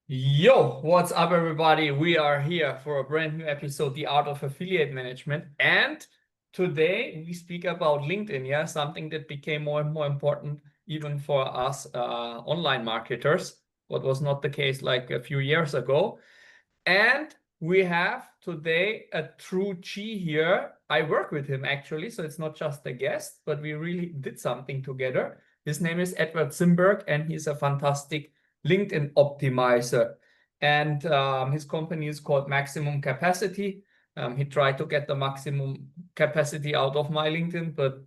Yo, what's up, everybody? We are here for a brand new episode, The Art of Affiliate Management. And today we speak about LinkedIn, yeah, something that became more and more important even for us online marketers, what was not the case like a few years ago. And we have today a true G here. I work with him actually, so it's not just a guest, but we really did something together. His name is Edward Zimberg, and he's a fantastic LinkedIn optimizer. And his company is called Maximum Capacity. He tried to get the maximum capacity out of my LinkedIn, but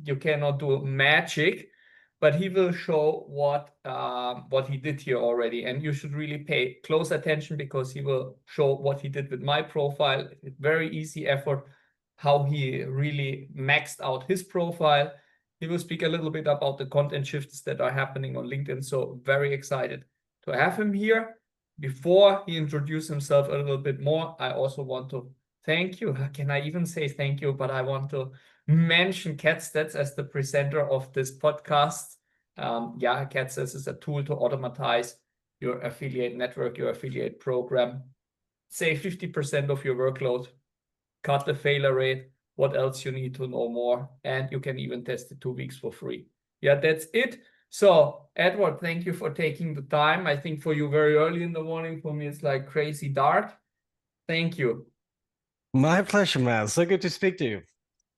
you cannot do magic. But he will show what he did here already, and you should really pay close attention because he will show what he did with my profile. Very easy effort, how he really maxed out his profile. He will speak a little bit about the content shifts that are happening on LinkedIn. So very excited to have him here. Before he introduces himself a little bit more, I also want to thank you. Can I even say thank you? But I want to mention CatStats as the presenter of this podcast. Yeah, CatStats is a tool to automatize your affiliate network, your affiliate program. Save 50% of your workload, cut the failure rate, what else you need to know more, and you can even test it 2 weeks for free. Yeah, that's it. So, Edward, thank you for taking the time. I think for you very early in the morning. For me, it's like crazy dark. Thank you. My pleasure, man. So good to speak to you.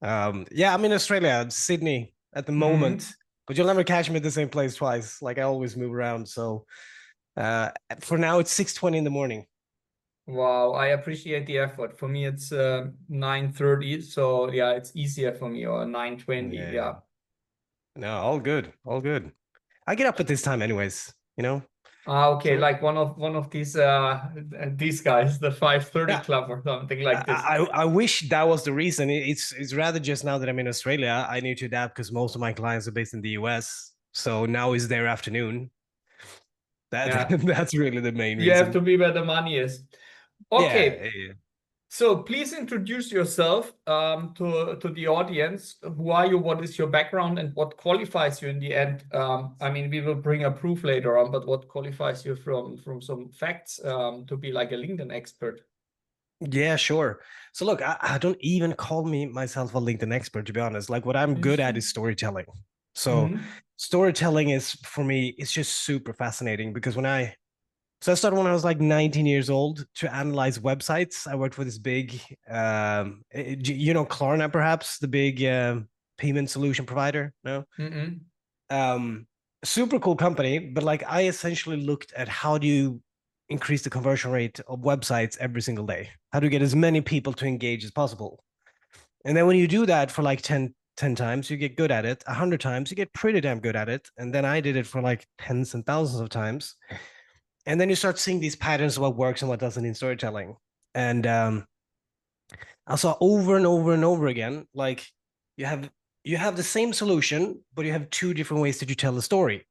Yeah, I'm in Australia, Sydney at the moment, Mhm. but you'll never catch me at the same place twice. Like I always move around. So uh, for now, it's 6:20 in the morning. Wow, I appreciate the effort. For me, it's 9:30, so yeah, it's easier for me, or 9:20. Yeah. Yeah. No, all good, all good. I get up at this time, anyways. You know. Ah, okay, So like one of these guys, the 5:30 yeah, club or something like this. I wish that was the reason. It's rather just now that I'm in Australia, I need to adapt because most of my clients are based in the US. So now is their afternoon. That Yeah, that's really the main you have reason. to be where the money is. Okay, Yeah, yeah. so please introduce yourself to the audience. Who are you? What is your background, and what qualifies you in the end? I mean, we will bring a proof later on, but what qualifies you from some facts to be like a LinkedIn expert? Yeah, sure. So look, I don't even call me myself a LinkedIn expert, to be honest. Like what I'm good at is storytelling. So Mm-hmm. storytelling is for me, it's just super fascinating because I started when I was like 19 years old to analyze websites. I worked for this big, Klarna, perhaps the big payment solution provider. No, Mm-hmm. um, super cool company, but like I essentially looked at how do you increase the conversion rate of websites every single day? How do you get as many people to engage as possible? And then when you do that for like ten times, you get good at it. 100 times, you get pretty damn good at it. And then I did it for like tens and thousands of times. And then you start seeing these patterns of what works and what doesn't in storytelling. And I saw over and over and over again, like you have you have the same solution, but you have two different ways that you tell the story.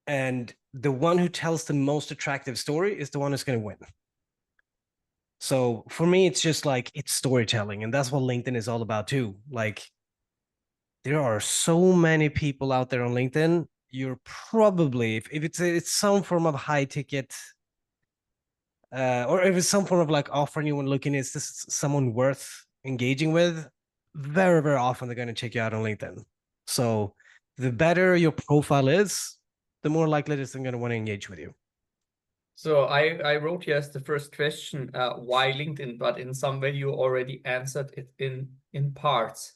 And the one who tells the most attractive story is the one who's going to win. So for me, it's just like it's storytelling, and that's what LinkedIn is all about too. Like there are so many people out there on LinkedIn. You're probably if it's some form of high ticket, or if it's some form of like offering you when looking, is this someone worth engaging with? Very very often they're going to check you out on LinkedIn. So the better your profile is, the more likely it is they're going to want to engage with you. So I wrote here as the first question, why LinkedIn? But in some way you already answered it in parts.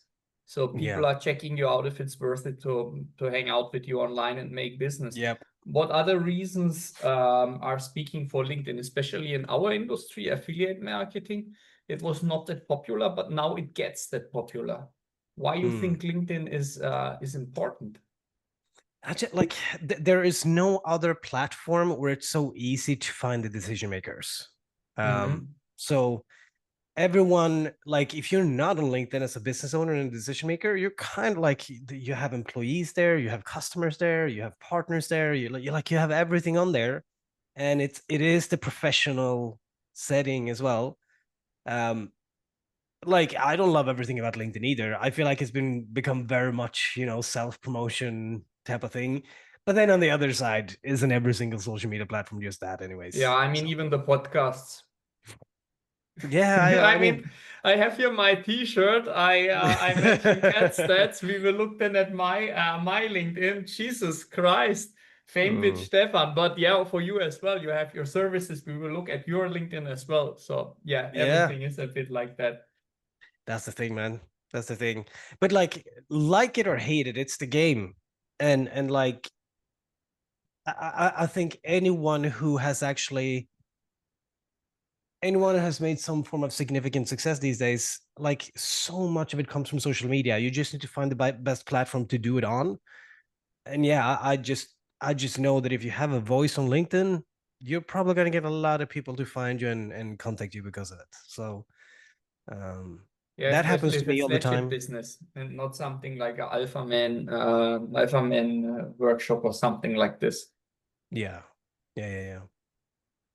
So people Yeah. are checking you out if it's worth it to hang out with you online and make business. Yep. What other reasons are speaking for LinkedIn, especially in our industry, affiliate marketing? It was not that popular, but now it gets that popular. Why you Hmm. think LinkedIn is important? Like there is no other platform where it's so easy to find the decision makers. Mm-hmm. So everyone, like if you're not on LinkedIn as a business owner and a decision maker, you're kind of like you have employees there, you have customers there, you have partners there, you have everything on there, and it is the professional setting as well. Um, like I don't love everything about LinkedIn either. I feel like it's become very much self promotion type of thing. But then on the other side, isn't every single social media platform just that, anyways? Yeah, I mean, So even the podcasts. yeah, I I mean, mean, I have here my T-shirt. I mentioned cat stats. We will look then at my LinkedIn. Jesus Christ, fame with Mm, Stefan. But yeah, for you as well, you have your services. We will look at your LinkedIn as well. So yeah, yeah, everything is a bit like that. that's the thing, man. That's the thing. But like it or hate it, it's the game. And like I think anyone who has made some form of significant success these days, like so much of it comes from social media. You just need to find the best platform to do it on. And yeah, I just know that if you have a voice on LinkedIn, you're probably gonna get a lot of people to find you and contact you because of it. So um, Yeah, that happens especially to if me it's all the legit time. business and not something like a alpha man workshop or something like this. Yeah, yeah.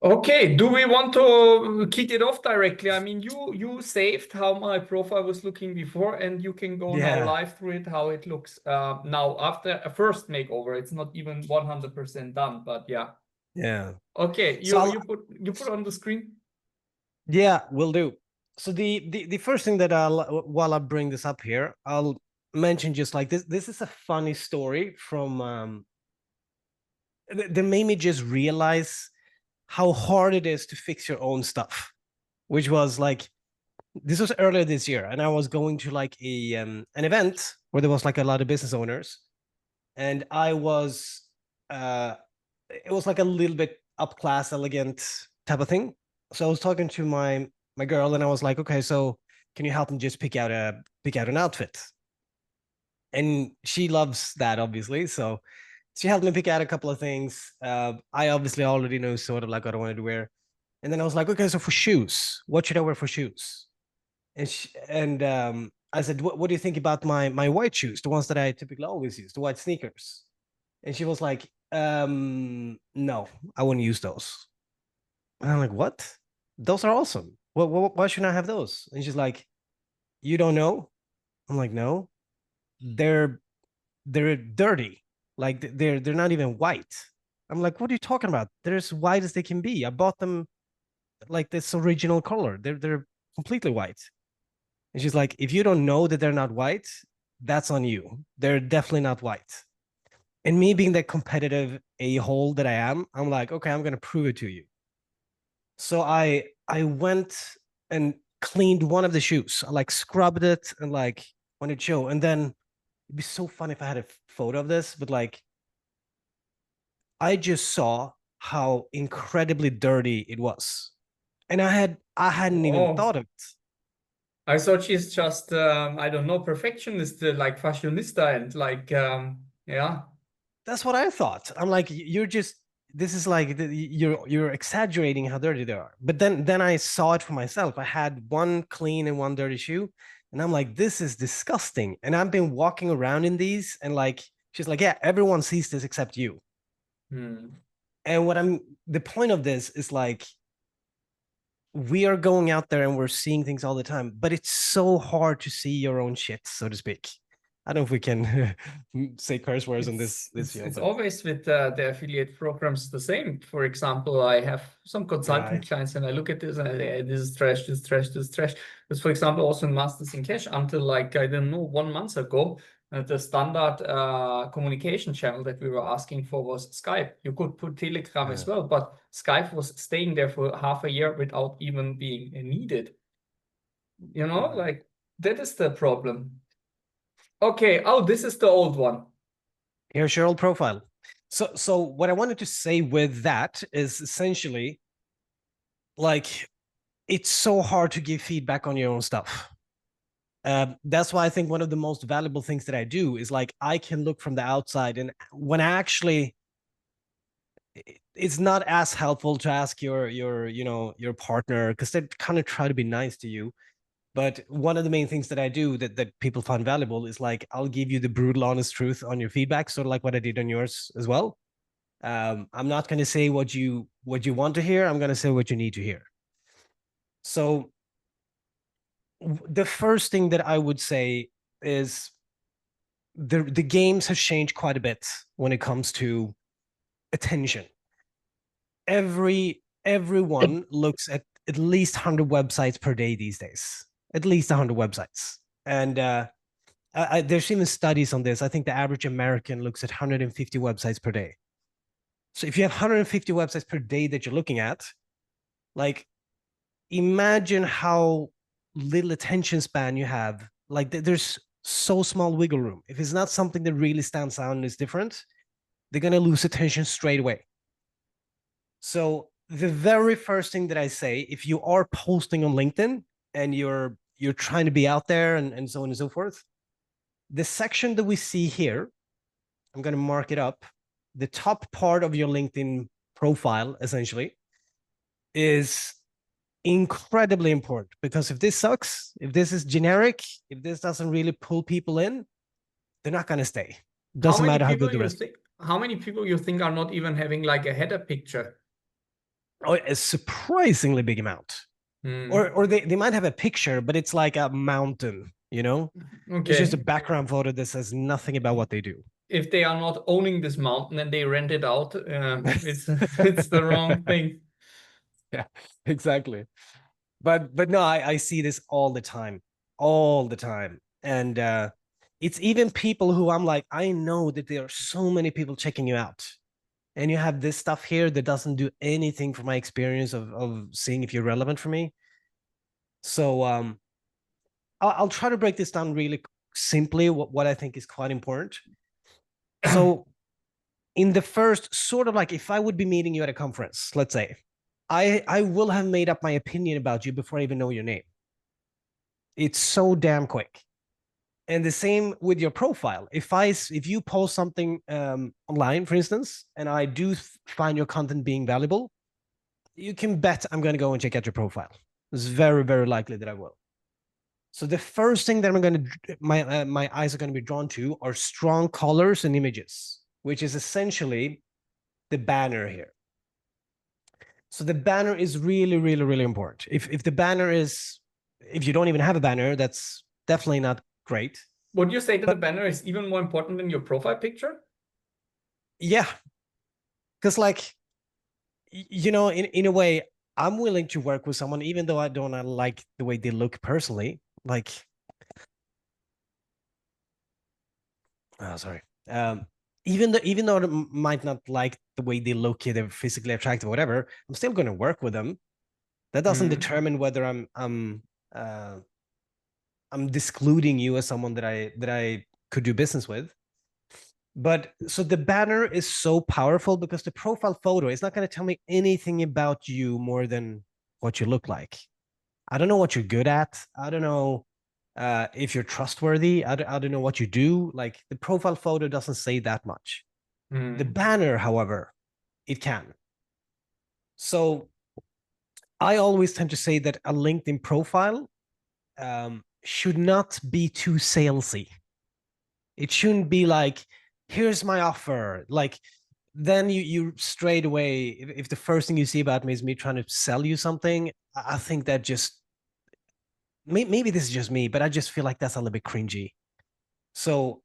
Okay, do we want to kick it off directly? I mean, you saved how my profile was looking before, and you can go now Yeah, live through it, how it looks now after a first makeover. It's not even 100% done, but yeah. yeah. Okay, So you put on the screen. yeah, will do. So the first thing that while I bring this up here, I'll mention just like this. This is a funny story from that made me just realize how hard it is to fix your own stuff. Which was like this was earlier this year, and I was going to like a an event where there was like a lot of business owners, and I was it was like a little bit up class, elegant type of thing. So I was talking to my girl, and I was like, okay, so can you help me just pick out an outfit? And she loves that, obviously. So she helped me pick out a couple of things. I obviously already know sort of like what I wanted to wear. And then I was like, okay, so for shoes, what should I wear for shoes? And I said, what do you think about my white shoes, the ones that I typically always use, the white sneakers? And she was like, no, I wouldn't use those. And I'm like, what? Those are awesome. Why should I have those? And she's like, you don't know? I'm like, no, they're they're dirty. Like they're not even white. I'm like, what are you talking about? They're as white as they can be. I bought them like this original color. They're completely white. And she's like, if you don't know that they're not white, that's on you. They're definitely not white. And me being that competitive a-hole that I am, I'm like, okay, I'm gonna prove it to you. So I went and cleaned one of the shoes. I like scrubbed it and like when it showed. And then it'd be so fun if I had a photo of this, but like I just saw how incredibly dirty it was. And I hadn't even Oh, thought of it. I thought she's just I don't know, perfectionist, like fashionista, and like yeah. That's what I thought. I'm like, you're just this is like you're exaggerating how dirty they are. But then I saw it for myself. I had one clean and one dirty shoe, and I'm like, this is disgusting. And I've been walking around in these, and like she's like, yeah, everyone sees this except you. Hmm. And what I'm the point of this is like we are going out there and we're seeing things all the time, but it's so hard to see your own shit, so to speak. I don't know if we can say curse words on It's this it's field, it's but always with the affiliate programs the same. For example, I have some consulting right. clients and I look at this and this is trash, this is trash, this is trash. But for example, also in Masters in Cash, until like I don't know 1 month ago, the standard communication channel that we were asking for was Skype. You could put Telegram as well, but Skype was staying there for half a year without even being needed. You know, Right. like that is the problem. Okay. Oh, this is the old one. Here's your old profile. So what I wanted to say with that is essentially like it's so hard to give feedback on your own stuff. That's why I think one of the most valuable things that I do is like I can look from the outside, and when I actually, it's not as helpful to ask your your partner because they kind of try to be nice to you. But one of the main things that I do that people find valuable is like I'll give you the brutal, honest truth on your feedback, sort of like what I did on yours as well. I'm not going to say what you want to hear. I'm going to say what you need to hear. So the first thing that I would say is the games have changed quite a bit when it comes to attention. Everyone looks at least 100 websites per day these days. At least 100 websites. And there's even studies on this. I think the average American looks at 150 websites per day. So if you have 150 websites per day that you're looking at, like, imagine how little attention span you have. Like, there's so small wiggle room. If it's not something that really stands out and is different, they're going to lose attention straight away. So the very first thing that I say, if you are posting on LinkedIn and you're trying to be out there and so on and so forth, the section that we see here, I'm going to mark it up. The top part of your LinkedIn profile, essentially, is incredibly important, because if this sucks, if this is generic, if this doesn't really pull people in, they're not going to stay. Doesn't matter how good the rest. How many people you think are not even having like a header picture? Oh, a surprisingly big amount. Or they might have a picture, but it's like a mountain, you know? Okay. It's just a background photo that says nothing about what they do. If they are not owning this mountain and they rent it out, it's the wrong thing. Yeah, exactly. But no, I see this all the time, all the time. And it's even people who I'm like, I know that there are so many people checking you out. And you have this stuff here that doesn't do anything for my experience of seeing if you're relevant for me. So I'll try to break this down really simply, what I think is quite important. So in the first, sort of like, if I would be meeting you at a conference, let's say, I will have made up my opinion about you before I even know your name. It's so damn quick. And the same with your profile. If you post something online, for instance, and I do find your content being valuable, you can bet I'm going to go and check out your profile. It's very, very likely that I will. So the first thing that I'm going to my eyes are going to be drawn to are strong colors and images, which is essentially the banner here. So the banner is really, really, really important. If the banner is, if you don't even have a banner, that's definitely not great. Would you say that the banner is even more important than your profile picture? Yeah, because like, you know, in a way, I'm willing to work with someone even though I don't like the way they look personally. Like, oh, sorry. Even though I might not like the way they look, they're physically attractive, or whatever, I'm still going to work with them. That doesn't determine whether I'm discluding you as someone that I could do business with. But so the banner is so powerful because the profile photo is not going to tell me anything about you more than what you look like. I don't know what you're good at. I don't know if you're trustworthy. I don't know what you do. Like, the profile photo doesn't say that much. The banner, however, it can. So I always tend to say that a LinkedIn profile should not be too salesy. It shouldn't be like, here's my offer. Like, then you straight away, if the first thing you see about me is me trying to sell you something, I think that just, maybe this is just me, but I just feel like that's a little bit cringy. So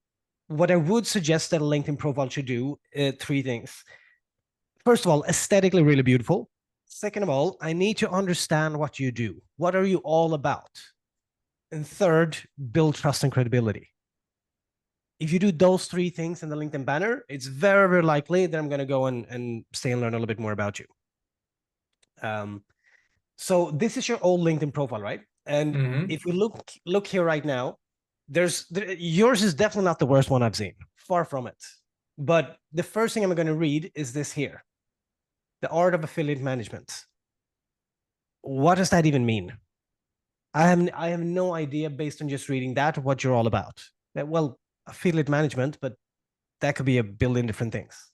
what I would suggest that a LinkedIn profile should do, three things. First of all, aesthetically really beautiful. Second of all, I need to understand what you do. What are you all about? And third, build trust and credibility. If you do those three things in the LinkedIn banner, it's very, very likely that I'm going to go and stay and learn a little bit more about you. So this is your old LinkedIn profile, right? And if we look here right now, yours is definitely not the worst one I've seen. Far from it. But the first thing I'm going to read is this here. The art of affiliate management. What does that even mean? I have no idea, based on just reading that, what you're all about. Well, affiliate management, but that could be a billion different things.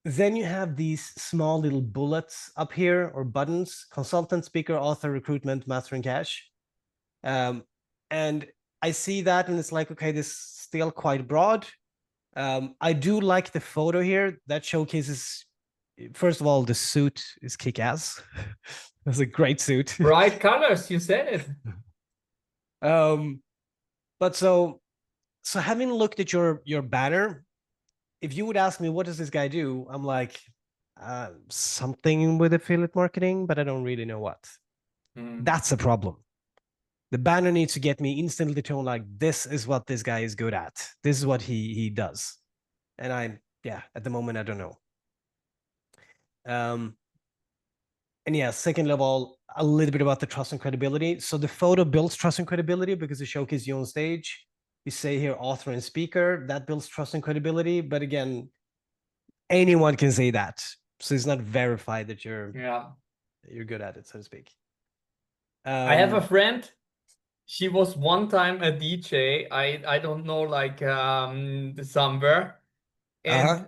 Then you have these small little bullets up here, or buttons: consultant, speaker, author, recruitment, mastering cash. And I see that and it's like, okay, this is still quite broad. I do like the photo here that showcases, first of all, the suit is kick-ass. That's a great suit. Bright colors, you said it. But so So having looked at your banner, if you would ask me what does this guy do, I'm like something with affiliate marketing, but I don't really know what. That's a problem. The banner needs to get me instantly to like, this is what this guy is good at. This is what he does. And at the moment I don't know. And yeah, second of all, a little bit about the trust and credibility. So the photo builds trust and credibility because it showcases you on stage. You say here author and speaker, that builds trust and credibility. But again, anyone can say that. So it's not verified that you're good at it, so to speak. I have a friend. She was one time a DJ. I don't know, like somewhere. And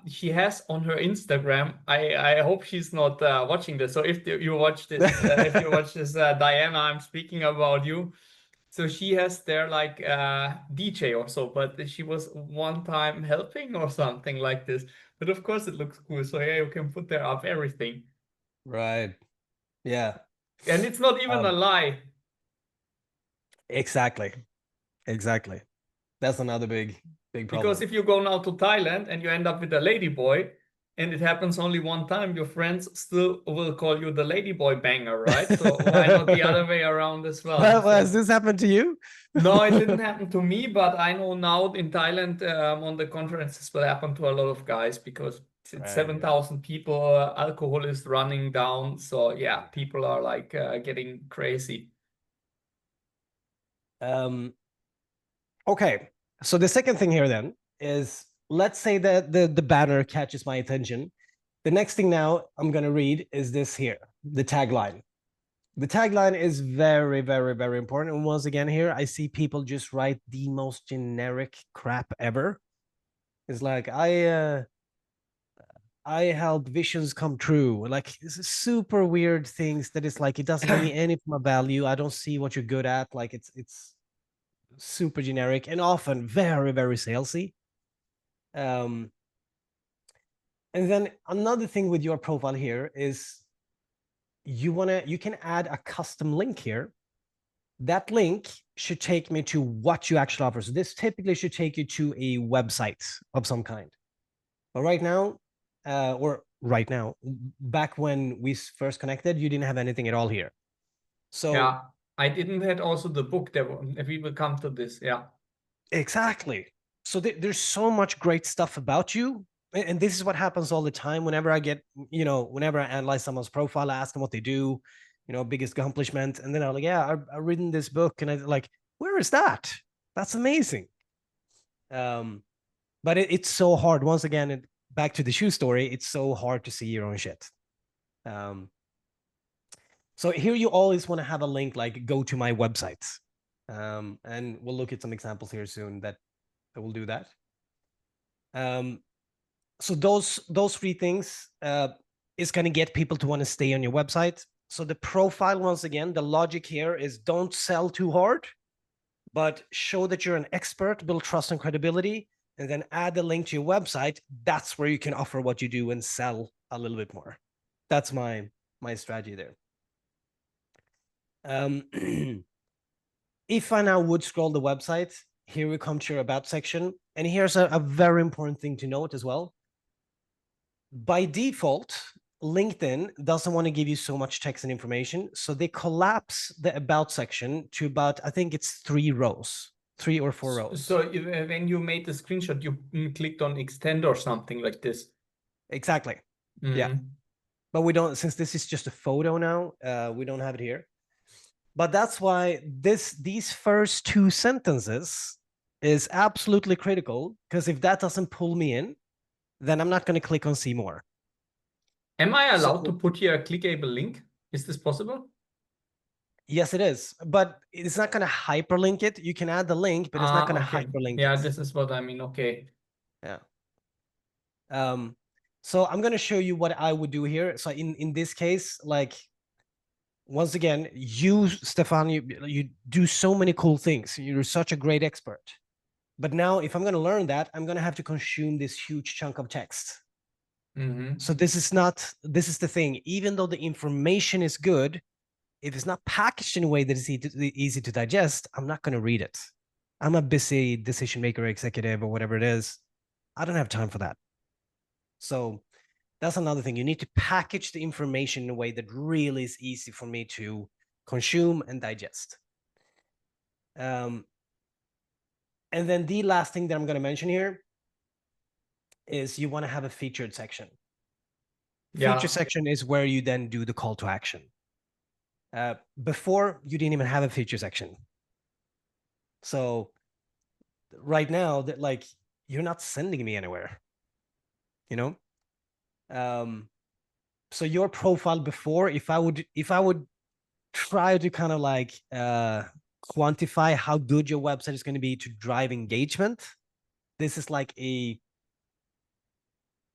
she has on her Instagram. I hope she's not watching this. So if you watch this, Diana, I'm speaking about you. So she has there like DJ or so, but she was one time helping or something like this. But of course it looks cool. So yeah, you can put there up everything. Right. Yeah. And it's not even a lie. Exactly. That's another big problem. Because if you go now to Thailand and you end up with a ladyboy, and it happens only one time, your friends still will call you the ladyboy banger, right? So why not the other way around as well? Well, has this happened to you? No, it didn't happen to me, but I know now in Thailand on the conferences will happen to a lot of guys because it's 7,000 people, alcohol is running down. So yeah, people are like getting crazy. Okay, so the second thing here then is, let's say that the banner catches my attention. The next thing now I'm going to read is this here, the tagline. The tagline is very, very, very important. And once again here, I see people just write the most generic crap ever. It's like, I help visions come true. Like, this is super weird things that is like, it doesn't give me any form of value. I don't see what you're good at. Like, it's super generic and often very, very salesy. And then another thing with your profile here is you can add a custom link here. That link should take me to what you actually offer. So this typically should take you to a website of some kind. But right now, back when we first connected, you didn't have anything at all here. So yeah, I didn't have also the book that we will come to this. Yeah, exactly. So there's so much great stuff about you. And this is what happens all the time whenever I get, whenever I analyze someone's profile, I ask them what they do, biggest accomplishment. And then I'm like, yeah, I've written this book. And I like, where is that? That's amazing. But it's so hard. Once again, back to the shoe story, it's so hard to see your own shit. So here you always want to have a link like go to my website. And we'll look at some examples here soon that will do that. So those three things is going to get people to want to stay on your website. So the profile, once again, the logic here is don't sell too hard, but show that you're an expert, build trust and credibility, and then add the link to your website. That's where you can offer what you do and sell a little bit more. That's my strategy there. If I now would scroll the website, here we come to your about section. And here's a very important thing to note as well. By default, LinkedIn doesn't want to give you so much text and information. So they collapse the about section to about, I think it's 3 rows, 3 or 4 rows. So when you made the screenshot, you clicked on extend or something like this. Exactly. Yeah. But we don't, since this is just a photo now, we don't have it here. But that's why these first 2 sentences is absolutely critical, because if that doesn't pull me in, then I'm not going to click on see more. Am I allowed to put here a clickable link? Is this possible? Yes, it is. But it's not going to hyperlink it. You can add the link, but it's not going to hyperlink it. Yeah, this is what I mean. Okay. Yeah. So I'm going to show you what I would do here. So in this case, like, once again, you, Stefan, you do so many cool things. You're such a great expert. But now if I'm going to learn that, I'm going to have to consume this huge chunk of text. So this is the thing. Even though the information is good, if it's not packaged in a way that is easy to digest, I'm not going to read it. I'm a busy decision maker, executive, or whatever it is. I don't have time for that. So that's another thing. You need to package the information in a way that really is easy for me to consume and digest. And then the last thing that I'm going to mention here is you want to have a featured section. Feature section is where you then do the call to action. Before, you didn't even have a feature section. So right now, that like you're not sending me anywhere, you know. So your profile before, if I would try to kind of like quantify how good your website is going to be to drive engagement, this is like a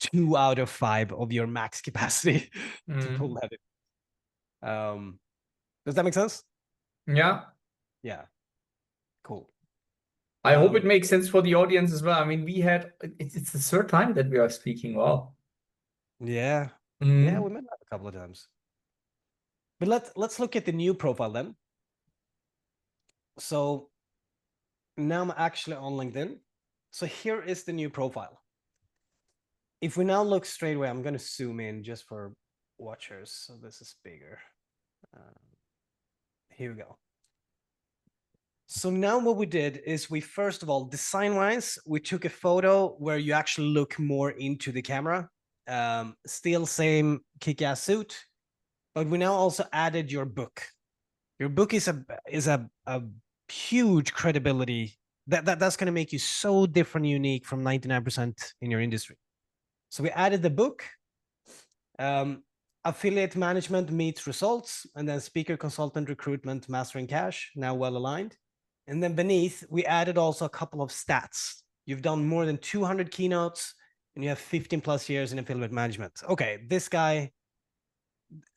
2 out of 5 of your max capacity to pull that in. Does that make sense? Yeah. Yeah. Cool. I hope it makes sense for the audience as well. I mean, it's the third time that we are speaking. Wow. Yeah. Mm. Yeah, we met a couple of times. But let's look at the new profile then. So now I'm actually on LinkedIn. So here is the new profile. If we now look straight away, I'm going to zoom in just for watchers. So this is bigger. Here we go. So now what we did is we, first of all, design-wise, we took a photo where you actually look more into the camera. Still same kick-ass suit, but we now also added your book. Your book is a huge credibility. That's going to make you so different, unique from 99% in your industry. So we added the book. Affiliate management meets results, and then speaker, consultant, recruitment, mastering cash, now well aligned. And then beneath, we added also a couple of stats. You've done more than 200 keynotes, and you have 15 plus years in affiliate management. Okay, this guy,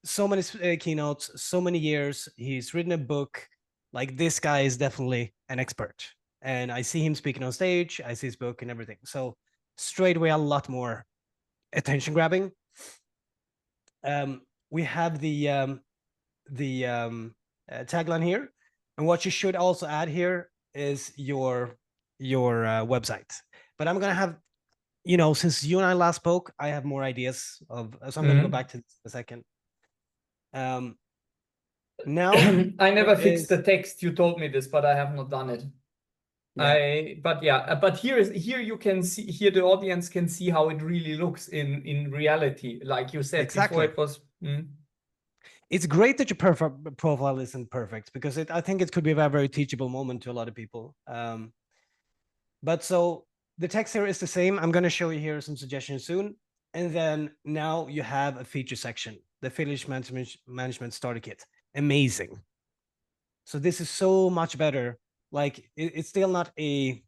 so many keynotes, so many years. He's written a book. Like, this guy is definitely an expert. And I see him speaking on stage. I see his book and everything. So straight away, a lot more attention grabbing. We have the tagline here, and what you should also add here is your website. But I'm gonna have, since you and I last spoke, I have more ideas of, so I'm gonna go back to this in a second. Now I never fixed the text. You told me this, but I have not done it. Yeah. But here you can see, here the audience can see how it really looks in reality. Like you said before, Exactly. it was. It's great that your profile isn't perfect, because I think it could be a very teachable moment to a lot of people. But so the text here is the same. I'm going to show you here some suggestions soon. And then now you have a feature section, the affiliate management starter kit. Amazing. So this is so much better. Like, it's still not I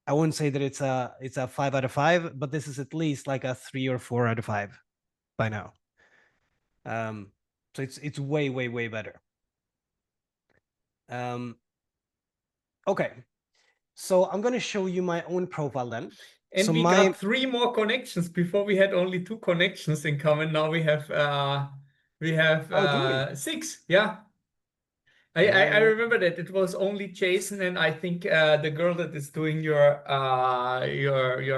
wouldn't say that it's a 5 out of 5, but this is at least like a 3 or 4 out of 5 by now. So it's way, way, way better. Okay. So I'm going to show you my own profile then. And so we got 3 more connections. Before we had only 2 connections in common. Now we have 6. Yeah. I remember that it was only Jason and I think the girl that is doing your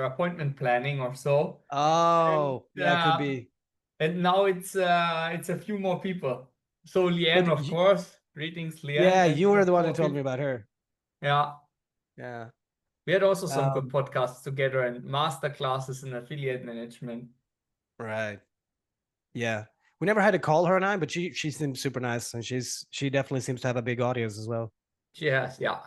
appointment planning or so. Oh, yeah, could be. And now it's a few more people. So Leanne, But of course. Greetings, Leanne. yeah, And you we were have the one who 4 told me people. about her. Yeah. Yeah. We had also some good podcasts together and masterclasses in affiliate management. Right. Yeah. We never had to call her and I, but she seems super nice, and she definitely seems to have a big audience as well. She has, yeah.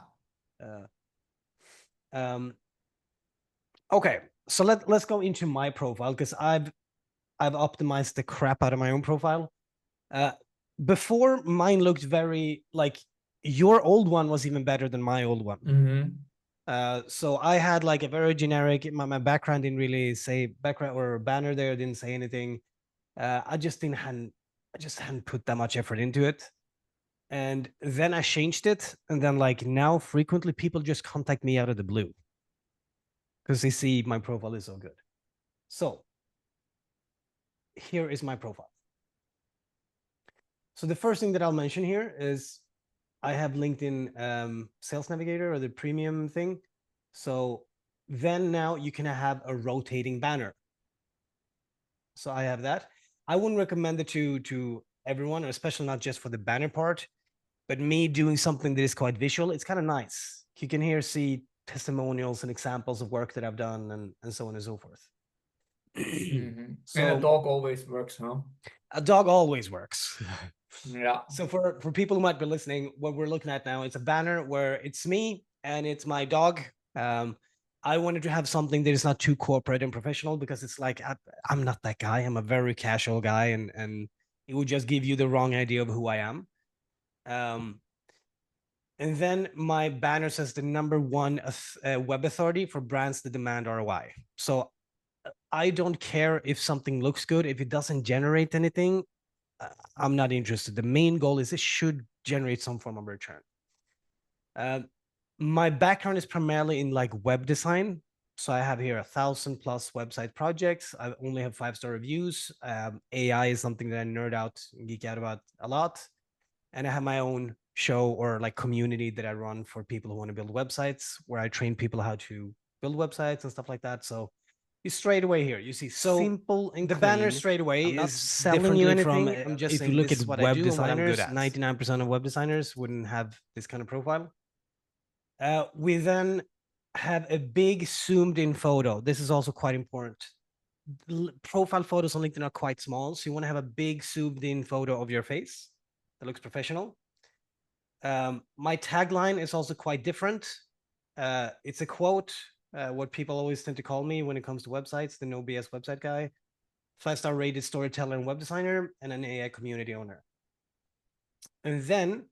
Okay, so let's go into my profile, because I've optimized the crap out of my own profile. Before, mine looked very like, your old one was even better than my old one. So I had like a very generic, my background didn't really say background, or banner there didn't say anything. I just hadn't put that much effort into it. And then I changed it, and then like now frequently people just contact me out of the blue because they see my profile is so good. So here is my profile. So the first thing that I'll mention here is I have LinkedIn Sales Navigator or the premium thing. So then now you can have a rotating banner. So I have that. I wouldn't recommend it to everyone, or especially not just for the banner part, but me doing something that is quite visual. It's kind of nice. You can here see testimonials and examples of work that I've done and so on and so forth. And So a dog always works, huh? a dog always works. Yeah. So for people who might be listening, what we're looking at now, it's a banner where it's me and it's my dog. I wanted to have something that is not too corporate and professional, because it's like I'm not that guy. I'm a very casual guy, and it would just give you the wrong idea of who I am. And then my banner says the #1 web authority for brands that demand ROI. So I don't care if something looks good. If it doesn't generate anything, I'm not interested. The main goal is it should generate some form of return. My background is primarily in like web design. So I have here 1,000+ website projects. I only have 5-star reviews. AI is something that I nerd out and geek out about a lot. And I have my own show or like community that I run for people who want to build websites, where I train people how to build websites and stuff like that. So you straight away here, you see simple and the banner straight away I'm not is selling you differently anything. from, I'm just If you saying look this at is what I web do and what I'm good designers, at. 99% of web designers wouldn't have this kind of profile. We then have a big zoomed in photo. This is also quite important. Profile photos on LinkedIn are quite small, so you want to have a big zoomed in photo of your face that looks professional. My tagline is also quite different. It's a quote, what people always tend to call me when it comes to websites, the no BS website guy, 5-star rated storyteller and web designer, and an AI community owner. And then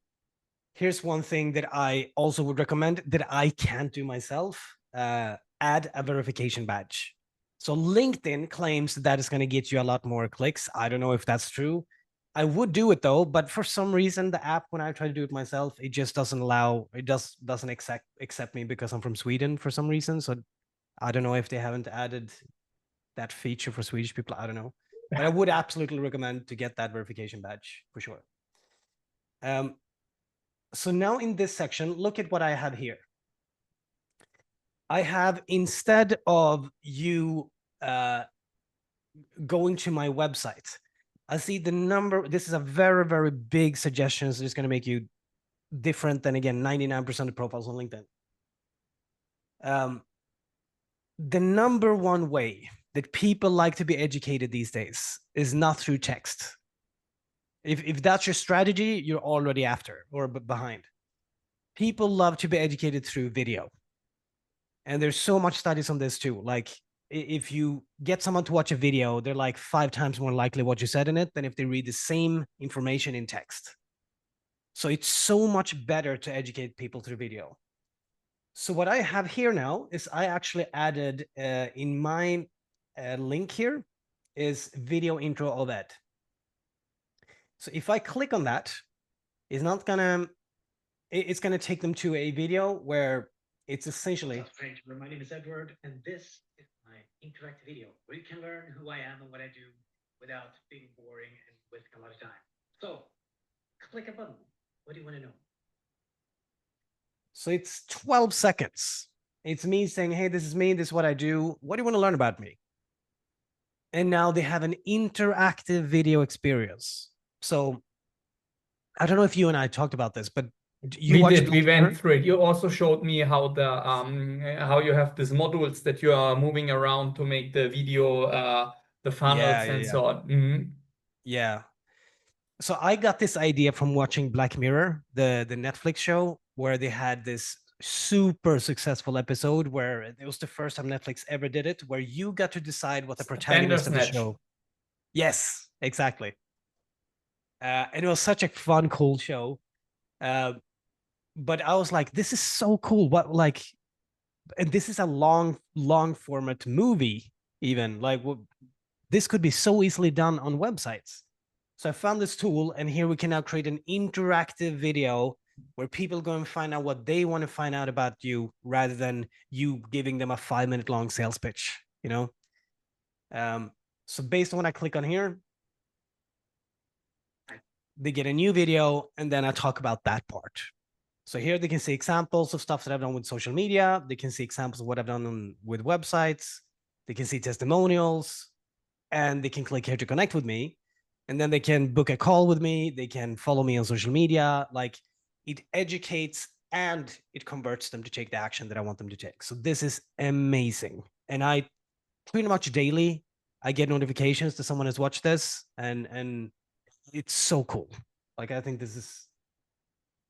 here's one thing that I also would recommend that I can't do myself. Add a verification badge. So LinkedIn claims that is going to get you a lot more clicks. I don't know if that's true. I would do it though, but for some reason, the app, when I try to do it myself, it just doesn't allow, it doesn't accept me because I'm from Sweden for some reason. So I don't know if they haven't added that feature for Swedish people. I don't know, but I would absolutely recommend to get that verification badge for sure. So now in this section, look at what I have here. I have, instead of you going to my website, I see the number. This is a very, very big suggestion. So it's going to make you different than, again, 99% of profiles on LinkedIn. The #1 way that people like to be educated these days is not through text. If that's your strategy, you're already after or behind. People love to be educated through video. And there's so much studies on this too. Like if you get someone to watch a video, they're like 5 times more likely what you said in it than if they read the same information in text. So it's so much better to educate people through video. So what I have here now is I actually added in my link here is video intro of Ed. So if I click on that, it's not gonna, it's gonna take them to a video where it's essentially, my name is Edward, and this is my interactive video where you can learn who I am and what I do without being boring and wasting a lot of time. So click a button. What do you want to know? So it's 12 seconds. It's me saying, hey, this is me. This is what I do. What do you want to learn about me? And now they have an interactive video experience. So I don't know if you and I talked about this, but We did. We went through it. You also showed me how the how you have these modules that you are moving around to make the video, the funnels and so on. Mm-hmm. Yeah. So I got this idea from watching Black Mirror, the Netflix show, where they had this super successful episode where it was the first time Netflix ever did it, where you got to decide what the protagonist of the show. Yes, exactly. And it was such a fun, cool show. But I was like, this is so cool. What, like, and this is a long format movie, even like this could be so easily done on websites. So I found this tool, and here we can now create an interactive video where people go and find out what they want to find out about you, rather than you giving them a 5-minute long sales pitch, you know? So based on what I click on here, they get a new video, and then I talk about that part. So here they can see examples of stuff that I've done with social media. They can see examples of what I've done with websites. They can see testimonials, and they can click here to connect with me. And then they can book a call with me. They can follow me on social media. Like, it educates and it converts them to take the action that I want them to take. So this is amazing. And I pretty much daily, I get notifications that someone has watched this, and it's so cool. Like, I think this is,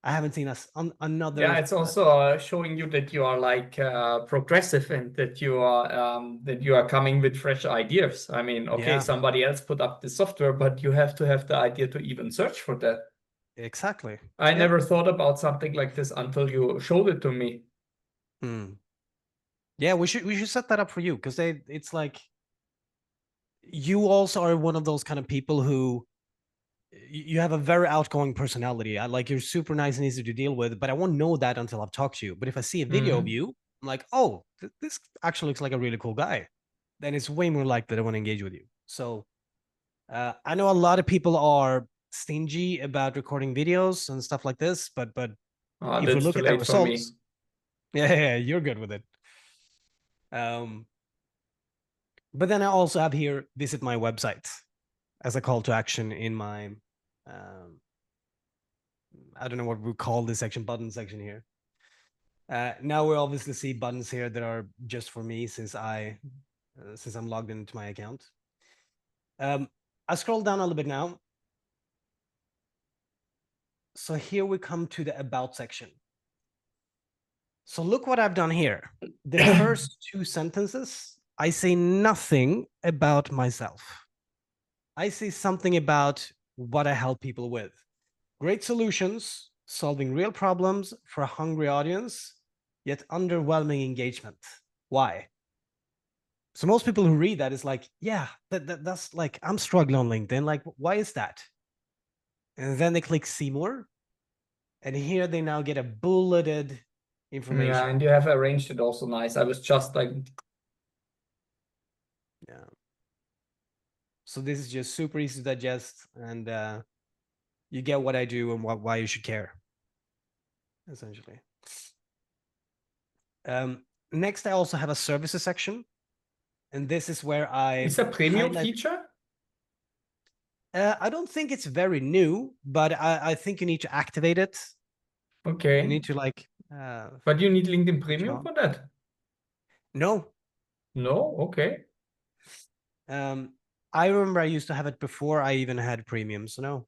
I haven't seen us on another. Yeah, it's also showing you that you are like progressive and that you are coming with fresh ideas. I mean, okay, Yeah, somebody else put up the software, but you have to have the idea to even search for that. exactly. I Yep. never thought about something like this until you showed it to me. Yeah, we should set that up for you, because it's like, you also are one of those kind of people who, you have a very outgoing personality. I like, you're super nice and easy to deal with, but I won't know that until I've talked to you. But if I see a video of you, I'm like, oh, this actually looks like a really cool guy. Then it's way more likely that I want to engage with you. So I know a lot of people are stingy about recording videos and stuff like this, but if we That's look too at the late for me. results, yeah, you're good with it. Um, but then I also have here, visit my website, as a call to action in my, I don't know what we call this section, button section here. Now we obviously see buttons here that are just for me, since I'm logged into my account. I scroll down a little bit now. So here we come to the about section. So look what I've done here. The first two sentences, I say nothing about myself. I say something about what I help people with. Great solutions, solving real problems for a hungry audience, yet underwhelming engagement. Why? So most people who read that is like, yeah, that's like, I'm struggling on LinkedIn. Like, why is that? And then they click see more. And here they now get a bulleted Yeah, information. and you have arranged it also nice. I was just like, Yeah. So this is just super easy to digest, and you get what I do and why you should care, essentially. Next, I also have a services section, and this is where I it's a premium highlight. feature? I don't think it's very new, but I think you need to activate it. You Okay. need to like. But you need LinkedIn Switch it Premium on. for that? No. No? Okay. I remember I used to have it before I even had premium, so no.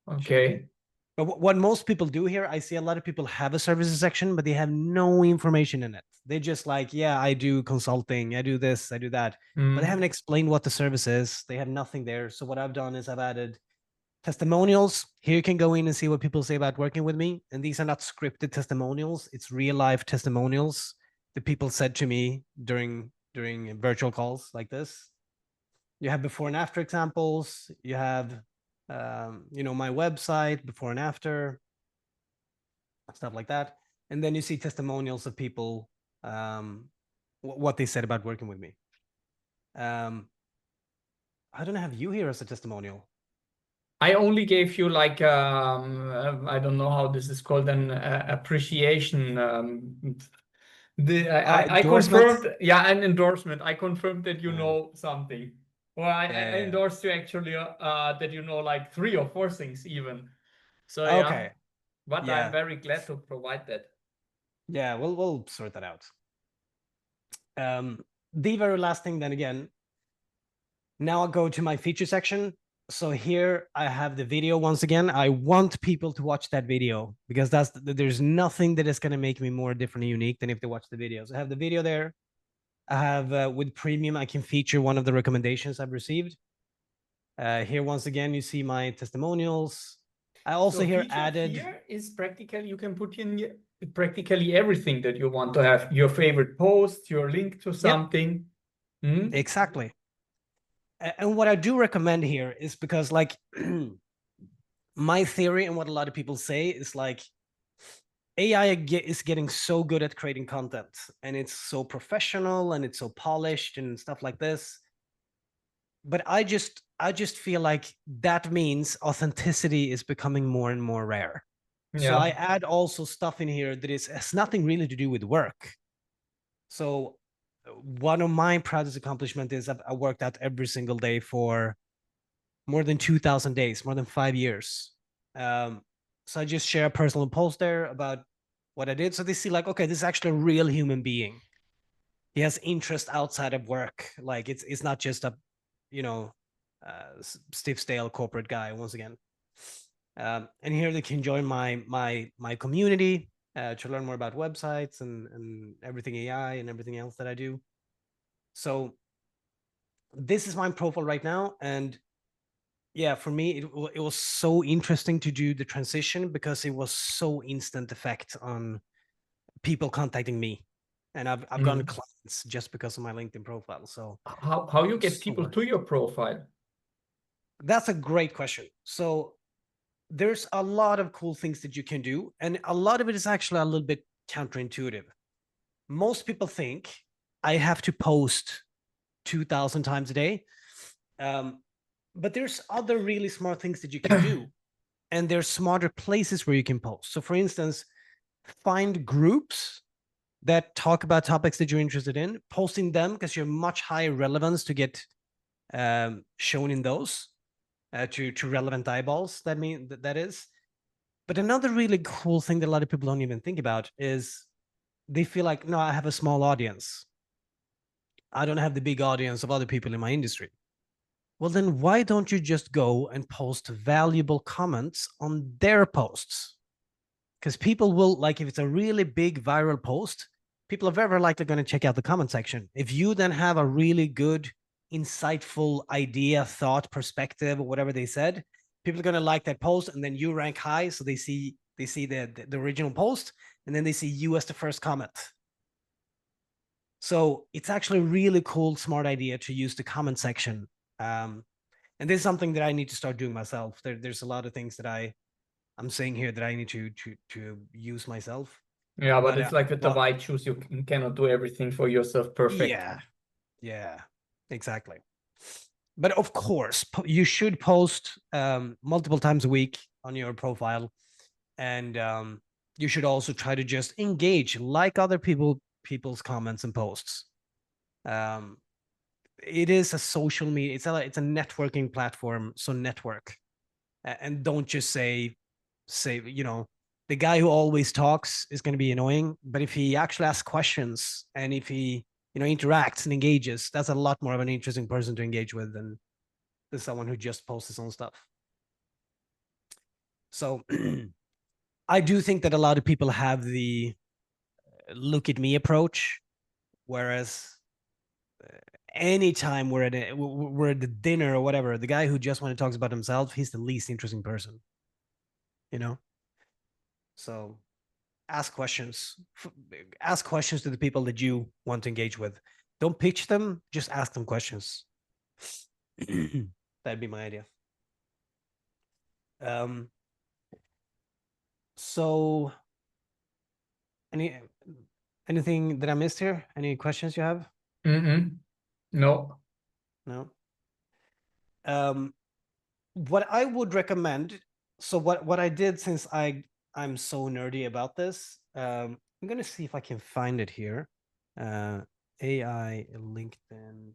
Shouldn't be. Okay. But what most people do here, I see a lot of people have a services section, but they have no information in it. They just like, yeah, I do consulting, I do this, I do that, but they haven't explained what the service is. They have nothing there. So what I've done is I've added testimonials. Here you can go in and see what people say about working with me. And these are not scripted testimonials. It's real life testimonials that people said to me during virtual calls like this. You have before and after examples. You have, my website before and after, stuff like that. And then you see testimonials of people, what they said about working with me. I don't have you here as a testimonial. I only gave you like I don't know how this is called, an appreciation. I Endorsement. confirmed, yeah, an endorsement. I confirmed that you Uh, know something. Well, I yeah. endorsed you actually that you know like 3 or 4 things even. So yeah, Okay. but I'm Yeah. very glad to provide that. Yeah. We'll sort that out. The very last thing, then again, now I'll go to my feature section. So here I have the video once again. I want people to watch that video, because there's nothing that is going to make me more different and unique than if they watch the videos. I have the video there. I have with premium, I can feature one of the recommendations I've received. Here once again, you see my testimonials. I also So here featured added. here is practically, you can put in practically everything that you want to have. Your favorite post, your link to Yep, something. Hmm? exactly. And what I do recommend here is because, like, my theory and what a lot of people say is like, AI is getting so good at creating content, and it's so professional and it's so polished and stuff like this. But I just feel like that means authenticity is becoming more and more rare. So I Yeah. add also stuff in here that has nothing really to do with work. So one of my proudest accomplishments is I worked out every single day for more than 2,000 days, more than 5 years. So I just share a personal post there about what I did. So they see like, okay, this is actually a real human being. He has interest outside of work. Like it's not just a, you know, stiff stale corporate guy once again. And here they can join my community to learn more about websites and everything AI and everything else that I do. So this is my profile right now, and yeah, for me it was so interesting to do the transition because it was so instant effect on people contacting me, and I've gotten Mhm. clients just because of my LinkedIn profile. So How you get so people worth to it. your profile? That's a great question. So there's a lot of cool things that you can do, and a lot of it is actually a little bit counterintuitive. Most people think I have to post 2,000 times a day, but there's other really smart things that you can do, and there's smarter places where you can post. So, for instance, find groups that talk about topics that you're interested in, posting them because you're much higher relevance to get shown in those to relevant eyeballs. That is. But another really cool thing that a lot of people don't even think about is they feel like, no, I have a small audience. I don't have the big audience of other people in my industry. Well, then why don't you just go and post valuable comments on their posts? Because people will, like, if it's a really big viral post, people are very likely going to check out the comment section. If you then have a really good, insightful idea, thought, perspective, or whatever they said, people are going to like that post, and then you rank high, so they see the original post, and then they see you as the first comment. So it's actually a really cool, smart idea to use the comment section. And this is something that I need to start doing myself. There's a lot of things that I'm saying here that I need to use myself. Yeah, but But it's like with the well, white shoes, you cannot do everything for yourself perfect. yeah, exactly. But of course, you should post multiple times a week on your profile, and you should also try to just engage, like other people's comments and posts. Um, it is a social media. It's a networking platform. So network, and don't just say the guy who always talks is going to be annoying. But if he actually asks questions and if he interacts and engages, that's a lot more of an interesting person to engage with than someone who just posts his own stuff. So I do think that a lot of people have the look at me approach, whereas anytime we're at the dinner or whatever, the guy who just want to talks about himself, he's the least interesting person, you know. So ask questions. Ask questions to the people that you want to engage with. Don't pitch them, just ask them questions. That'd be my idea. Um, so any anything that I missed here? Any questions you have? No. No. Um, what I would recommend. So what I did, since I'm so nerdy about this, I'm gonna see if I can find it here. AI LinkedIn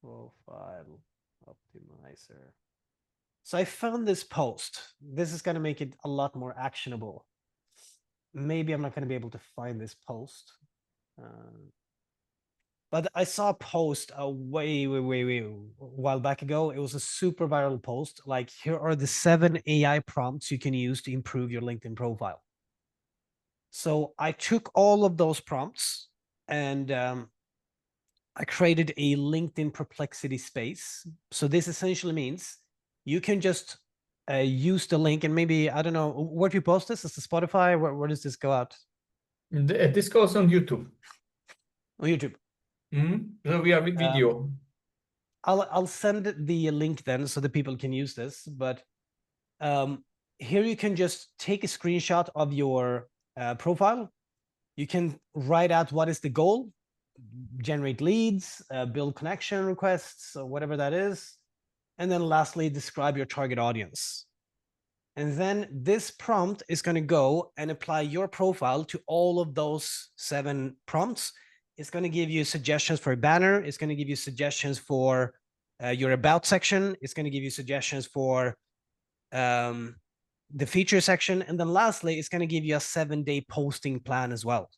profile optimizer. So I found this post. This is going to make it a lot more actionable. Maybe I'm not going to be able to find this post. But I saw a post way a while back ago. It was a super viral post. Like, here are the 7 AI prompts you can use to improve your LinkedIn profile. So I took all of those prompts and I created a LinkedIn perplexity space. So this essentially means you can just use the link, and maybe, I don't know, where do you post this? Is it Spotify? Where does this go out? This goes on YouTube. On YouTube. So we are with Um, video. I'll send the link then so that people can use this. But here you can just take a screenshot of your profile. You can write out what is the goal, generate leads, build connection requests, or whatever that is. And then lastly, describe your target audience. And then this prompt is going to go and apply your profile to all of those 7 prompts. It's going to give you suggestions for a banner. It's going to give you suggestions for your about section. It's going to give you suggestions for the feature section. And then lastly, it's going to give you a 7-day posting plan as well.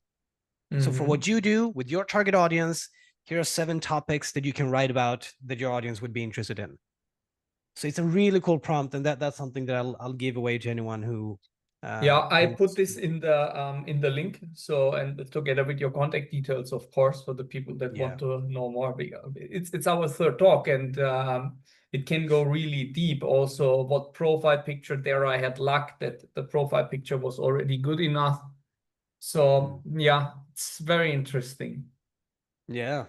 So for what you do with your target audience, here are 7 topics that you can write about that your audience would be interested in. So it's a really cool prompt, and that's something that I'll give away to anyone who. Yeah, I put this in the link. So, and together with your contact details, of course, for the people that want to know more. It's our third talk, and it can go really deep. Also, what profile picture there? I had luck that the profile picture was already good enough. So yeah, it's very interesting. Yeah.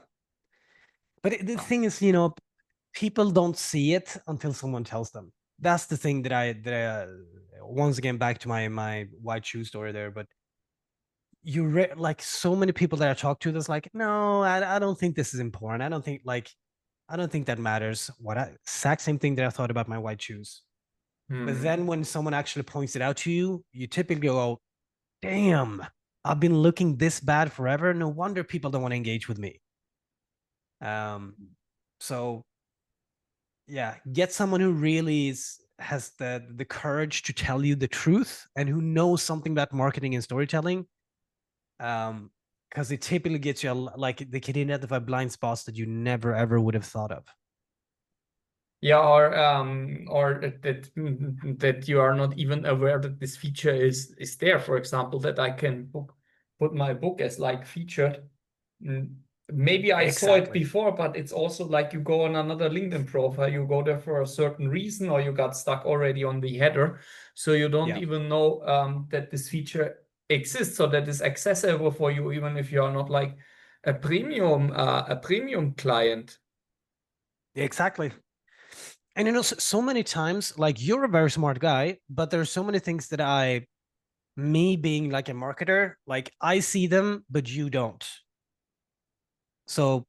But the thing is, people don't see it until someone tells them. That's the thing that I once again back to my white shoe story there. But like so many people that I talk to, that's like, no, I don't think this is important. I don't think that matters. Exact same thing that I thought about my white shoes. But then when someone actually points it out to you, you typically go, damn, I've been looking this bad forever. No wonder people don't want to engage with me. So yeah, get someone who really has the courage to tell you the truth and who knows something about marketing and storytelling. Because it typically gets you like they can identify blind spots that you never ever would have thought of. Yeah, or that you are not even aware that this feature is there. For example, that I can put my book as like featured. Maybe I saw it before, but it's also like you go on another LinkedIn profile, you go there for a certain reason, or you got stuck already on the header, so you don't even know that this feature exists, or that is accessible for you, even if you are not like a premium client. Exactly. And so many times, like you're a very smart guy, but there's so many things that me being like a marketer, like I see them, but you don't. So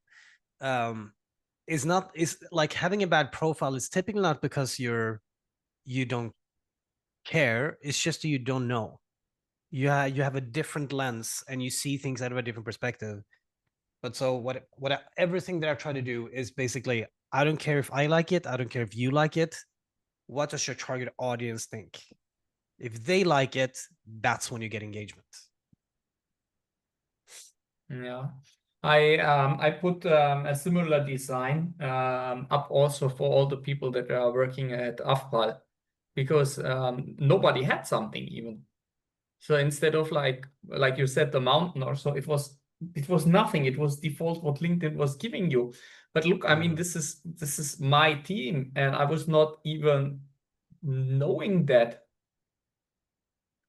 it's like having a bad profile is typically not because you don't care. It's just that you don't know. You have a different lens and you see things out of a different perspective. But so everything that I try to do is basically, I don't care if I like it, I don't care if you like it. What does your target audience think? If they like it, that's when you get engagement. Yeah, I put a similar design up also for all the people that are working at Afpal, because nobody had something even. So instead of like you said, the mountain or so, it was nothing. It was default what LinkedIn was giving you. But look, I mean, this is my team, and I was not even knowing that,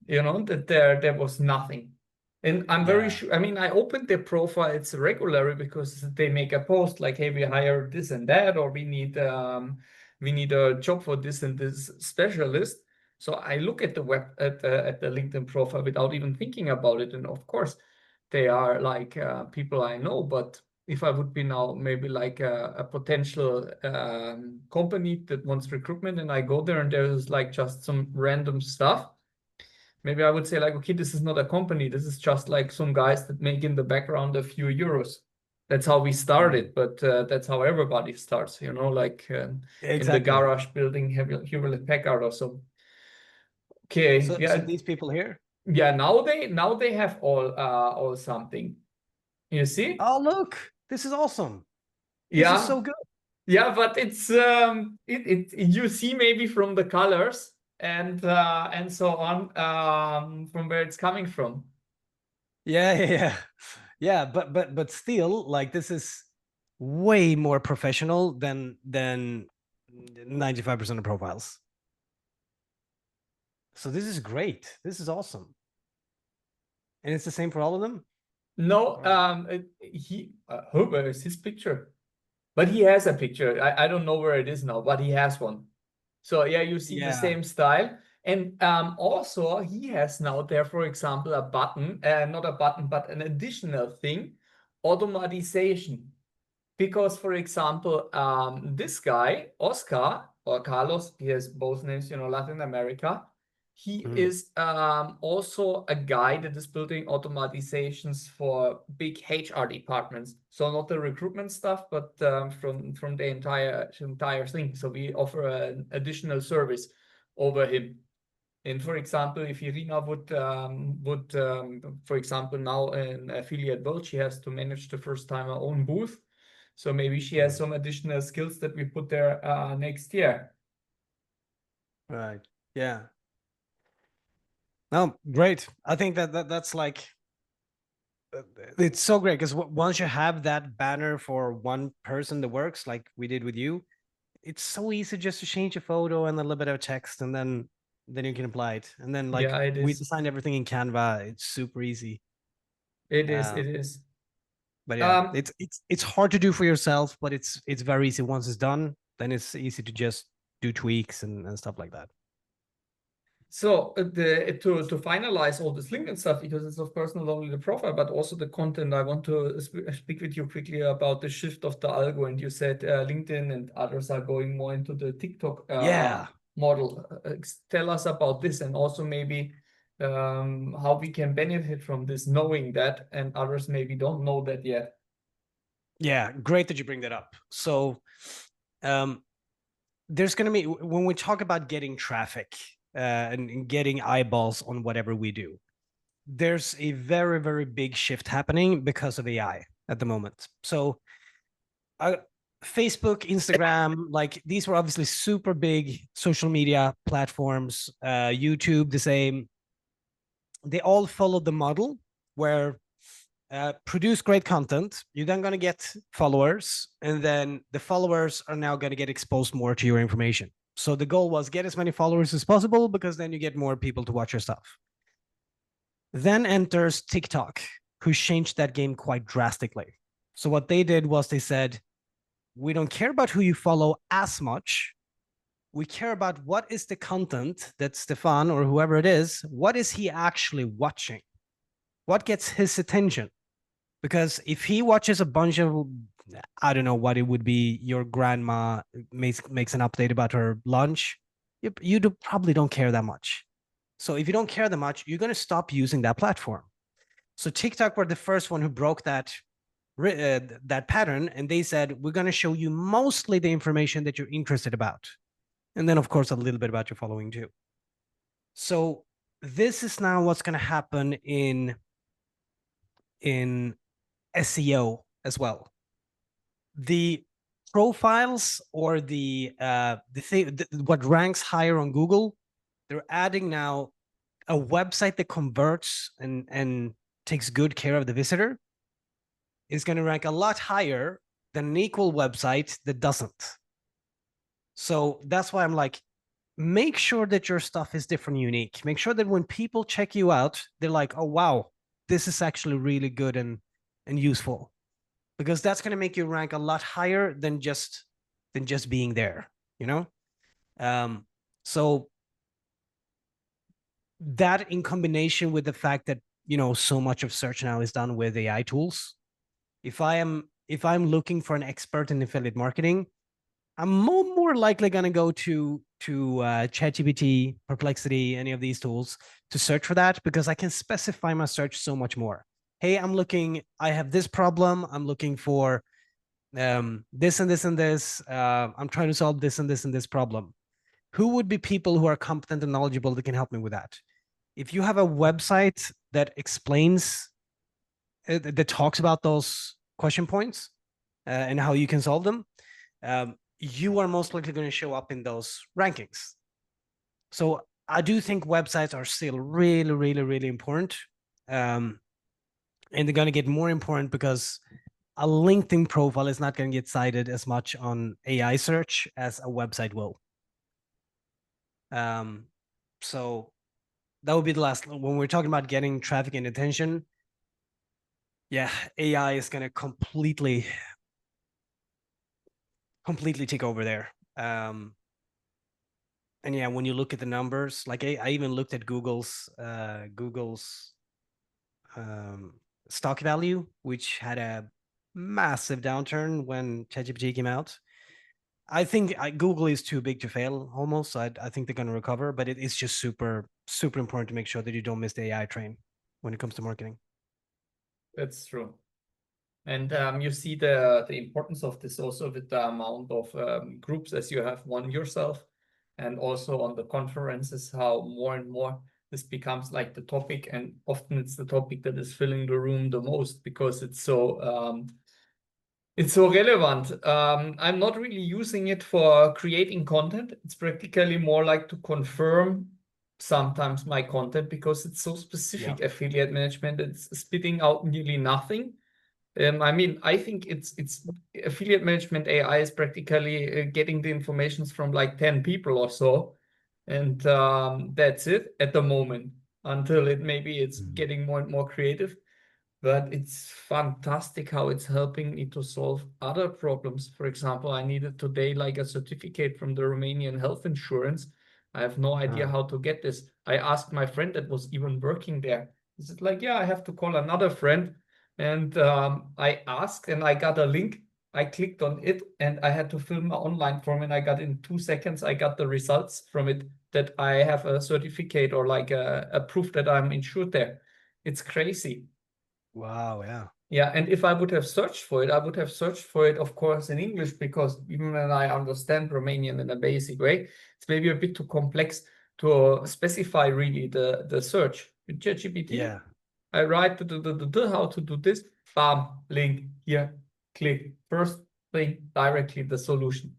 that there was nothing. And I'm very sure, I mean, I opened their profiles regularly because they make a post like, hey, we hire this and that, or we need a job for this and this specialist. So I look at the at the LinkedIn profile without even thinking about it. And of course, they are like people I know. But if I would be now maybe like a potential company that wants recruitment, and I go there and there's like just some random stuff, maybe I would say like, okay, this is not a company. This is just like some guys that make in the background a few euros. That's how we started, but that's how everybody starts, like in the Exactly. garage building Hewlett Packard or so. Okay, So yeah, these people here. yeah. Now they have all something. You see? Oh, look, this is awesome. This is Yeah, so good. yeah. But it's you see maybe from the colors and so on from where it's coming from. Yeah. But still, like this is way more professional than 95% of profiles. So this is great. This is awesome. And it's the same for all of them? No, where is his picture? But he has a picture. I don't know where it is now, but he has one. So yeah, you see the same style. And also he has now there, for example, a button, not a button, but an additional thing, automatization. Because, for example, this guy, Oscar or Carlos, he has both names, Latin America. He Mm. is also a guy that is building automatizations for big HR departments. So not the recruitment stuff, but from the entire thing. So we offer an additional service over him. And for example, if Irina would for example, now an affiliate build, she has to manage the first time her own booth. So maybe she has some additional skills that we put there next year. Right. Yeah. No, great. I think that's like it's so great because once you have that banner for one person that works, like we did with you, it's so easy just to change a photo and a little bit of text, and then you can apply it. And then like Yeah, it we is. designed everything in Canva. It's super easy. It is. Uh, It is. but yeah, Um, it's hard to do for yourself, but it's very easy once it's done. Then it's easy to just do tweaks and stuff like that. So to finalize all this LinkedIn stuff, because it's of course not only the profile but also the content. I want to speak with you quickly about the shift of the algo. And you said LinkedIn and others are going more into the TikTok Yeah. model. Tell us about this, and also maybe how we can benefit from this, knowing that, and others maybe don't know that yet. Yeah, great that you bring that up. So, there's going to be, when we talk about getting traffic and getting eyeballs on whatever we do, there's a very, very big shift happening because of AI at the moment. So, uh, Facebook, Instagram, like these were obviously super big social media platforms, YouTube, the same. They all followed the model where produce great content. You're then going to get followers, and then the followers are now going to get exposed more to your information. So the goal was get as many followers as possible because then you get more people to watch your stuff. Then enters TikTok, who changed that game quite drastically. So what they did was they said, we don't care about who you follow as much. We care about what is the content that Stefan or whoever it is, what is he actually watching? What gets his attention? Because if he watches a bunch of, I don't know what it would be, your grandma makes an update about her lunch, you probably don't care that much. So if you don't care that much, you're going to stop using that platform. So TikTok were the first one who broke that pattern, and they said, we're going to show you mostly the information that you're interested about, and then of course a little bit about your following too. So this is now what's going to happen in SEO as well. The profiles or the thing, what ranks higher on Google, they're adding now a website that converts and takes good care of the visitor is going to rank a lot higher than an equal website that doesn't. So that's why I'm like, make sure that your stuff is different, unique. Make sure that when people check you out, they're like, oh wow, this is actually really good and useful, because that's going to make you rank a lot higher than just being there, you know. So that, in combination with the fact that, you know, so much of search now is done with AI tools, if I'm looking for an expert in affiliate marketing, I'm more likely going to go to ChatGPT, Perplexity, any of these tools to search for that, because I can specify my search so much more. Hey, I have this problem. I'm looking for this and this and this. I'm trying to solve this and this and this problem. Who would be people who are competent and knowledgeable that can help me with that? If you have a website that explains, that talks about those question points and how you can solve them, you are most likely going to show up in those rankings. So I do think websites are still really, really, really important. And they're going to get more important because a LinkedIn profile is not going to get cited as much on AI search as a website will. So that would be the last. When we're talking about getting traffic and attention, yeah, AI is going to completely take over there. And yeah, when you look at the numbers, like I even looked at Google's stock value, which had a massive downturn when ChatGPT came out. I think Google is too big to fail almost. So I think they're going to recover, but it's just super, super important to make sure that you don't miss the AI train when it comes to marketing. That's true. And you see the importance of this also with the amount of groups as you have one yourself, and also on the conferences, how more and more this becomes like the topic, and often it's the topic that is filling the room the most because it's so relevant. I'm not really using it for creating content. It's practically more like to confirm sometimes my content because it's so specific. Affiliate management, it's spitting out nearly nothing. I mean, I think it's affiliate management AI is practically getting the informations from like 10 people or so, and that's it at the moment until it's getting more and more creative. But it's fantastic how it's helping me to solve other problems. For example, I needed today like a certificate from the Romanian health insurance. I have no idea how to get this. I asked my friend that was even working there. He said like, yeah, I have to call another friend. And I asked and I got a link. I clicked on it and I had to fill my online form, and I got in 2 seconds, I got the results from it that I have a certificate or like a proof that I'm insured there. It's crazy. Wow, yeah. Yeah, and if I would have searched for it, I would have searched for it, of course, in English, because even when I understand Romanian in a basic way, it's maybe a bit too complex to specify really the search. With ChatGPT, Yeah. I write how to do this, bam, link here, click. First thing, directly the solution.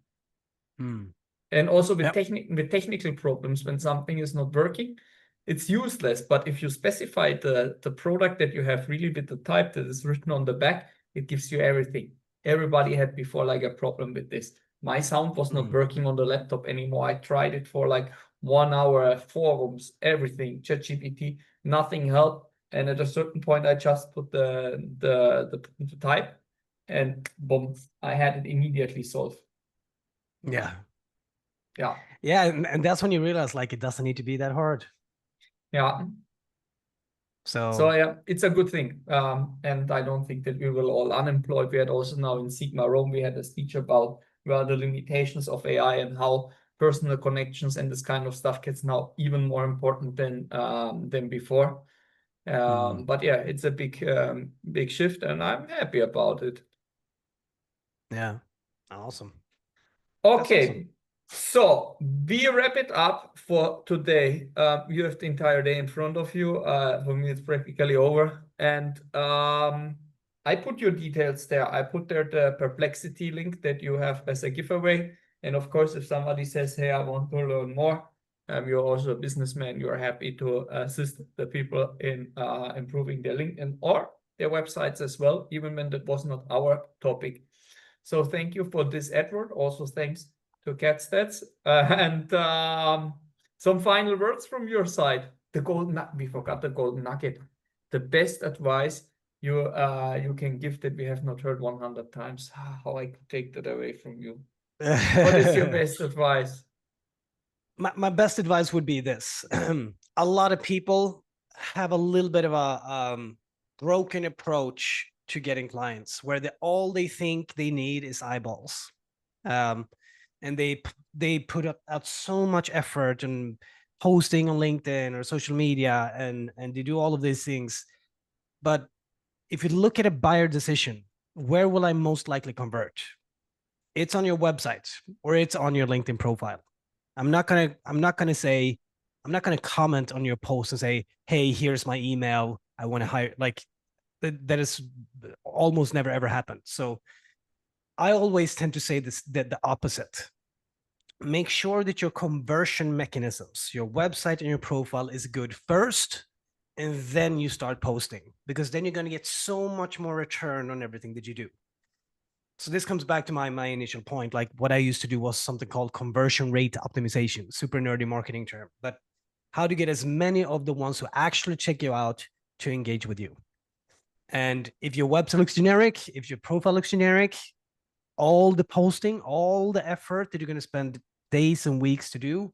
And also with technical problems, when something is not working, it's useless. But if you specify the product that you have really with the type that is written on the back, it gives you everything. Everybody had before like a problem with this. My sound was not working on the laptop anymore. I tried it for like 1 hour, forums, everything, ChatGPT, nothing helped. And at a certain point, I just put the type, and boom, I had it immediately solved. Yeah. Yeah. Yeah, and that's when you realize like it doesn't need to be that hard. Yeah. So yeah, it's a good thing. And I don't think that we will all unemployed. We had also now in Sigma Rome, we had a speech about where the limitations of AI and how personal connections and this kind of stuff gets now even more important than before. But yeah, it's a big shift, and I'm happy about it. Yeah. Awesome. Okay, so we wrap it up for today. You have the entire day in front of you. For me, it's practically over. And I put your details there. I put there the Perplexity link that you have as a giveaway. And of course, if somebody says, hey, I want to learn more, you're also a businessman, you're happy to assist the people in improving their LinkedIn or their websites as well, even when that was not our topic. So thank you for this, Edward. Also thanks to CatStats. And some final words from your side. We forgot the golden nugget. The best advice you can give that we have not heard 100 times. How I could take that away from you. What is your best advice? My best advice would be this. A lot of people have a little bit of a broken approach to getting clients, where all they think they need is eyeballs. And they put out so much effort and posting on LinkedIn or social media, and they do all of these things. But if you look at a buyer decision, where will I most likely convert? It's on your website or it's on your LinkedIn profile. I'm not gonna comment on your post and say, hey, here's my email, I want to hire. Like that is almost never ever happened. So I always tend to say this, that the opposite. Make sure that your conversion mechanisms, your website and your profile is good first, and then you start posting, because then you're going to get so much more return on everything that you do. So this comes back to my initial point. Like what I used to do was something called conversion rate optimization, super nerdy marketing term, but how to get as many of the ones who actually check you out to engage with you. And if your website looks generic, if your profile looks generic, all the posting, all the effort that you're going to spend days and weeks to do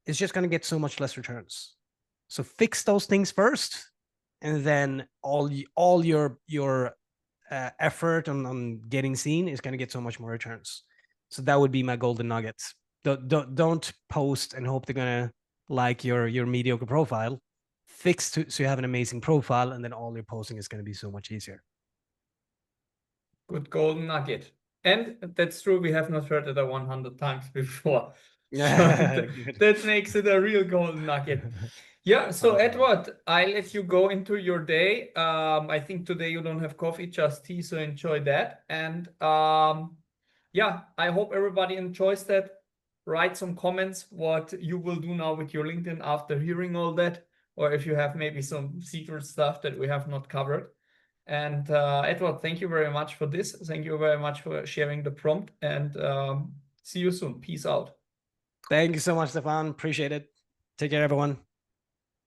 is just going to get so much less returns. So fix those things first, and then all your effort on getting seen is going to get so much more returns. So that would be my golden nuggets. Don't post and hope they're gonna like your mediocre profile. Fix so you have an amazing profile, and then all your posting is gonna be so much easier. Good golden nugget. And that's true, we have not heard it 100 times before. So that makes it a real golden nugget. Yeah, so Awesome. Edward, I let you go into your day. I think today you don't have coffee, just tea, so enjoy that. And yeah, I hope everybody enjoys that. Write some comments what you will do now with your LinkedIn after hearing all that, or if you have maybe some secret stuff that we have not covered. And Edward, thank you very much for this. Thank you very much for sharing the prompt, and see you soon. Peace out. Thank you so much, Stefan. Appreciate it. Take care, everyone.